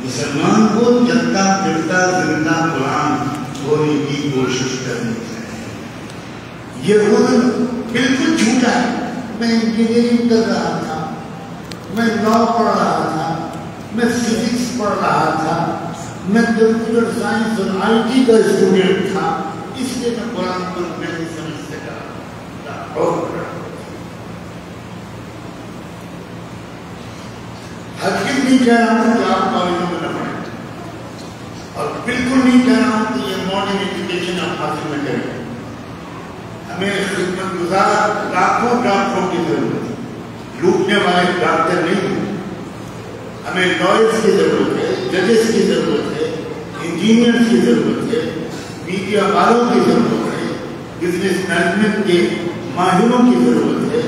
مسلمان کو چلتا پھرتا زندہ قرآن ہونے کی کوشش کرنی چاہیے۔ یہ خود بالکل جھوٹا ہے۔ میں انجینئرنگ کر رہا تھا، میں لا پڑھ رہا تھا، میں فزکس پڑھ رہا تھا، میں کمپیوٹر سائنس اور آئی ٹی کا اسٹوڈنٹ تھا، اس لیے میں قرآن کو نہیں سمجھ سکا۔ ہرگز نہیں کہہ رہا ہوں کہ آپ کالجوں میں نہ پڑھیں، اور بالکل نہیں کہہ رہا ہوں کہ یہ ماڈرن ایجوکیشن آپ حاصل نہ کریں۔ ہمیں خدمت گزار لاکھوں ڈاکٹروں کی ضرورت ہے، لوٹنے والے ڈاکٹر نہیں ہیں۔ ہمیں لائرز کی ضرورت ہے، ججز کی ضرورت ہے، انجینئرز کی ضرورت ہے، میڈیا والوں کی ضرورت ہے، بزنس مینجمنٹ کے ماہروں کی ضرورت ہے،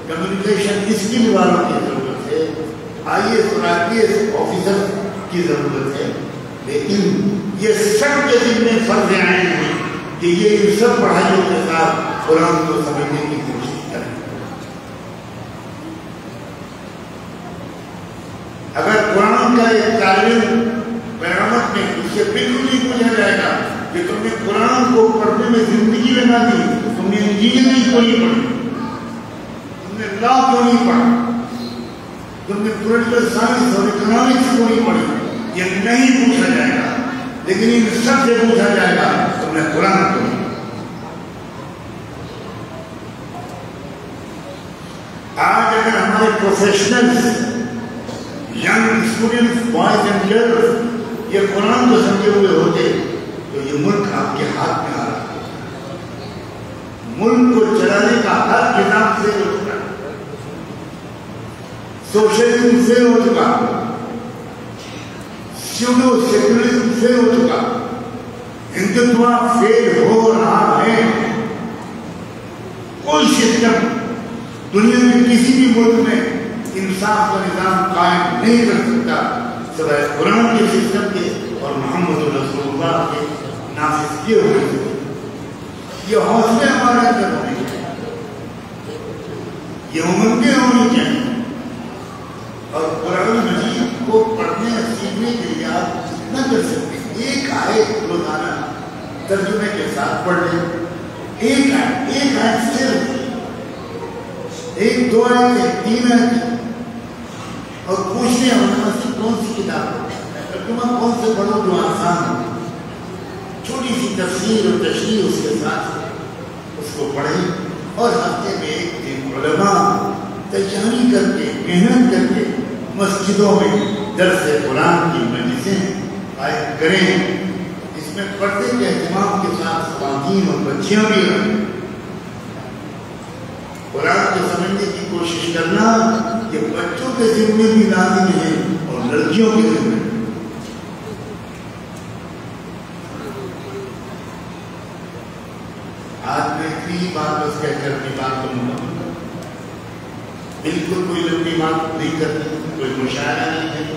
کمیونیکیشن اسکل والوں کی ضرورت ہے، آئی ایس اور آئی پی ایس آفیسر کی ضرورت ہے۔ لیکن یہ سب کے ذمے فرض عین ہے کہ یہ ان سب پڑھائیوں کے ساتھ قرآن کو سمجھنے کی کوشش کریں۔ اگر قرآن کا ایک طالب قیامت میں اس سے بالکل نہیں پوچھا جائے گا کہ تم نے قرآن کو پڑھنے میں زندگی لگا دی، تم نے انجینئرنگ کیوں نہیں پڑھی، تم نے لا کیوں نہیں پڑھا، تم نے پولیٹیکل سائنس اور اکنامکس کیوں نہیں پڑھی، یہ نہیں پوچھا جائے گا۔ لیکن ان سب سے پوچھا جائے گا تم نے قرآن کو نہیں۔ آج اگر ہمارے professionals, young students, boys and girls یہ قرآن کو سمجھے ہوئے ہوتے تو یہ ملک آپ کے ہاتھ میں آ رہا ہے۔ ملک کو چلانے کا ہر نظام سے ہو چکا، سوشلزم سے ہو چکا، سیوڈو سیکولرزم سے ہو چکا، ہندوتوا فیل ہو رہا ہے۔ کوئی سسٹم دنیا میں کسی بھی ملک میں انصاف کا نظام قائم نہیں کر سکتا سوائے قرآن کے سسٹم کے اور محمد رسول اللہ کے نافذ کیے ہوئے۔ یہ حوصلے ہمارے اندر ہونے چاہیے، یہ امنگیں ہونی چاہیے، اور قرآن مجید کو پڑھنے اور سیکھنے کے لیے آپ جتنا کر سکتے ہیں، ایک آیت روزانہ ترجمے کے ساتھ پڑھ لیں، ایک آیت صرف، ایک دو آیت، تین آیت، اور پوچھنے علماء سے کون سی کتاب پڑھیں، ترجمہ کون سے پڑھو جو آسان ہو، چھوٹی سی تفسیر اور تشریح اس کے ساتھ اس کو پڑھیں، اور ہفتے میں ایک دن علماء تیاری کر کے محنت کر کے مسجدوں میں درس قرآن کی مجلسیں قائم کریں۔ اس میں پردے کے اہتمام کے ساتھ خواتین اور بچیاں بھی رہیں۔ قرآن کو سمجھنے کی کوشش کرنا یہ بچوں کے ذمے بھی لازم ہے اور لڑکیوں کے ذمے۔ آج میں اتنی بات بس کہہ کر اپنی بات کو مکمل کروں، بالکل کوئی لمبی بات نہیں کرتی، کوئی مشاعرہ نہیں ہے،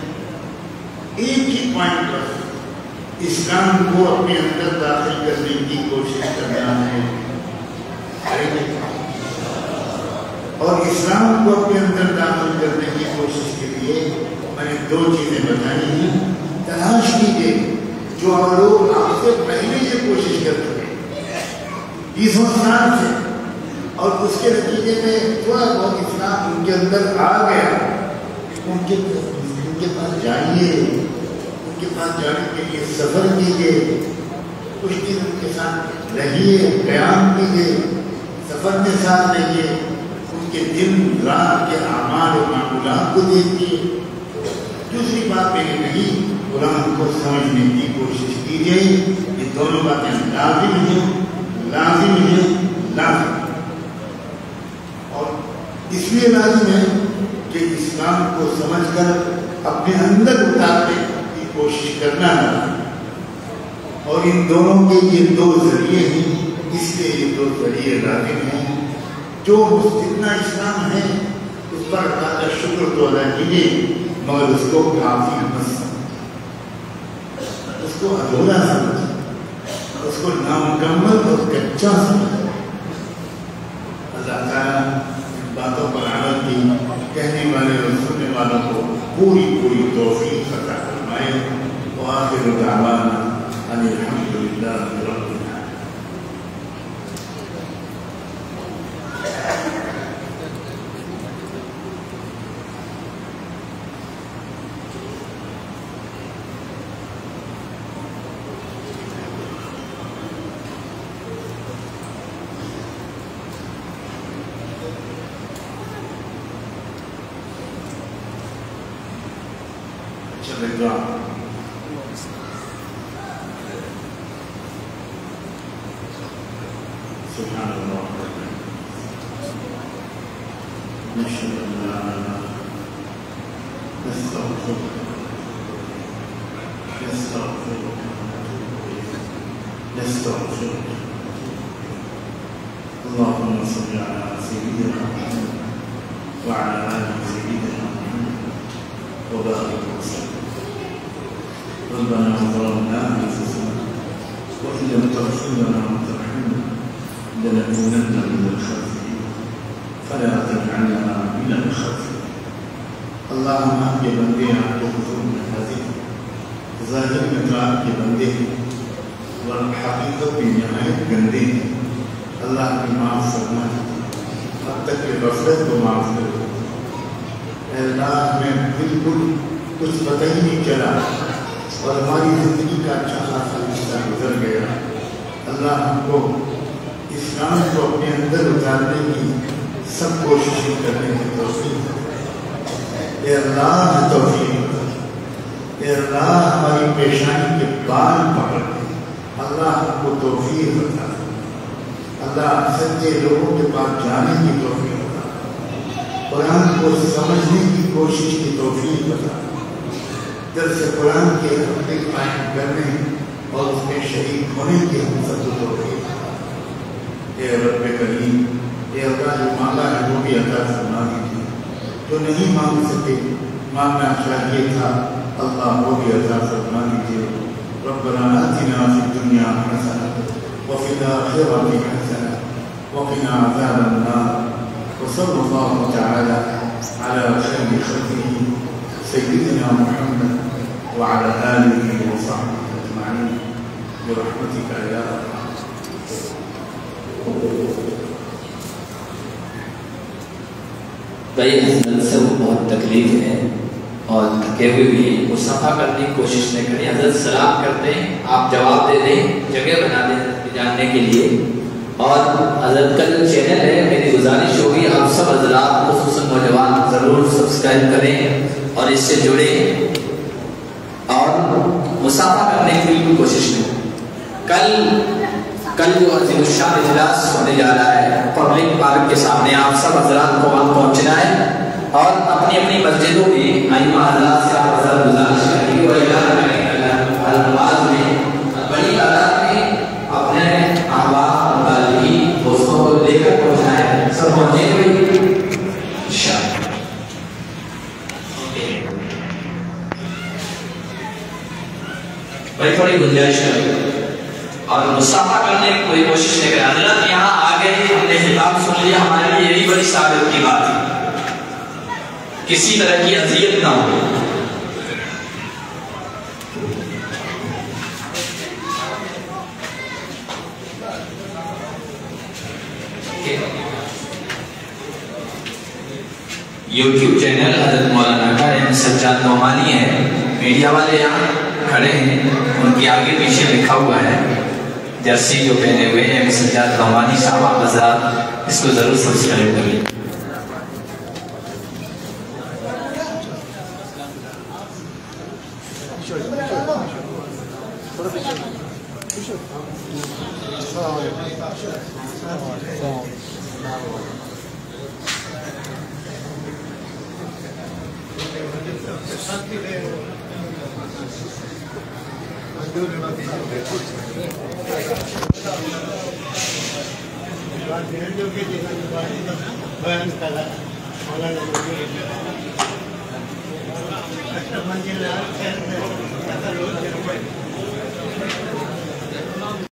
ایک ہی پوائنٹ پر اسلام کو اپنے اندر داخل کرنے کی کوشش کرنا ہے، اور اسلام کو اپنے اندر داخل کرنے کی کوشش کے لیے میں نے دو چیزیں بتائی ہیں۔ تلاش کیجیے جو لوگ آپ سے پہلے یہ کوشش کر چکے 20 سال سے، اور اس کے نتیجے میں تھوڑا بہت اسلام ان کے اندر آ گیا، ان کے پاس جائیے، ان کے پاس جانے کے لیے سفر کیجیے، کچھ دن ان کے ساتھ رہیے، قیام کیجیے، سفر میں ساتھ رہیے، ان کے دن رات کے اعمال و معمولات کو دیکھیے۔ دوسری بات میں نے کہی، قرآن کو سمجھنے کی کوشش کیجیے۔ یہ دونوں باتیں لازم ہیں، اور اس لیے لازم ہے کہ اسلام کو سمجھ کر اپنے اندر اتارنے کی کوشش کرنا ہے، اور ان دونوں کے یہ دو ذریعے ہیں، اس لیے یہ دو ذریعے لازم ہیں۔ جو جتنا اسلام ہے اس پر اللہ کا شکر تو ادا کیجیے، مگر اس کو کافی مت سمجھیں، اس کو ادھورا سمجھیں، اس کو نامکمل اور کچا سمجھیں۔ اللہ تعالیٰ ان باتوں پر عمل کی کہنے والے اور سننے والوں کو پوری توفیق عطا فرمائے۔ فرمائے. وآخر دعوانا ان الحمد للہ رب العالمین. سبحان اللہ نشهد ان لا اله نستغفرك اللهم صل على سيدنا محمد وعلى ال سيدنا محمد وبارك وسلم. ربنا ظلمنا انفسنا وان لم تغفر لنا وترحمنا لنكونن من الخاسرين فلا تجعلنا من الخاسرين. اللهم آپ کے بندے آپ کو حضور میں حاضر ظاہر میں تو آپ کے بندے ہیں اور حقیقت میں نہایت گندے ہیں. اللہ کی معاف فرما اب تک کے غفلت کو معاف کر دو. اے اللہ ہمیں بالکل کچھ پتہ ہی نہیں چلا اور ہماری زندگی کا اچھا خاصا حصہ گزر گیا. اللہ ہم کو اسلام کو اپنے اندر اتارنے کی سب کوششیں کرنے کی توفیق دے. اے اللہ توفیق دے. اے اللہ ہماری پیشانی کے بال پکڑ دے. اللہ ہم کو توفیق بتا. اللہ سچے لوگوں کے پاس جانے کی توفیق بتا. قرآن کو سمجھنے کی کوشش کی توفیق بتا. درس قرآن کے حقیق قائم کرنے اور اس میں شریک ہونے کی ہم سب کو توفیق. اے رب کریم اے اللہ جو مانگا ہے وہ بھی عطا فرما دیجیے. جو نہیں مانگ سکے مانگنا چاہیے تھا اللہ وہ بھی عطا فرما دیجیے. ربنا آتنا فی الدنیا حسنہ وفی الآخرۃ حسنہ وقنا عذاب النار. وصلی اللہ تعالی علی خیر خلقہ سیدنا محمد وعلى آله وصحبه أجمعين برحمتك يا أرحم. بھائی حضرت سے وہ بہت تکلیف ہے اور تھکے ہوئے بھی مصافحہ کرنے کی کوشش نہیں کریں. حضرت سلام کرتے ہیں آپ جواب دے دیں جگہ بنا دیں جاننے کے لیے. اور حضرت کا جو چینل ہے میری گزارش ہوگی آپ سب حضرات خصوصاً نوجوان ضرور سبسکرائب کریں اور اس سے جڑیں اور مصافحہ کرنے کی بالکل کوشش کریں. کل جو عظیم الشان اجلاس ہونے جا رہا ہے پبلک پارک کے سامنے آپ سب حضرات کو وہاں پہنچنا ہے اور اپنی اپنی مسجدوں میں ائمہ حضرات سے آپ حضرات گزارش کریں کہ وہ اعلان کریں النماز میں بڑی تعداد میں اپنے احباب متعلقین دوستوں کو لے کر پہنچنا ہے. سب پہنچیں گے انشاءاللہ. بھائی تھوڑی گنجائش ہے اور مصافحہ کرنے کی کوئی کوشش نہیں کریں. حضرت یہاں آ گئے ہم نے خطاب سن لیا ہمارے لیے یہی بڑی سعادت کی بات ہے. کسی طرح کی اذیت نہ ہو. یوٹیوب چینل حضرت مولانا کا ایم سجاد نعمانی ہے. میڈیا والے یہاں کھڑے ہیں ان کے آگے پیچھے لکھا ہوا ہے جرسی جو پہنے ہوئے ایم سجاد نعمانی صاحب. آپ حضرات اس کو ضرور سبسکرائب کریے.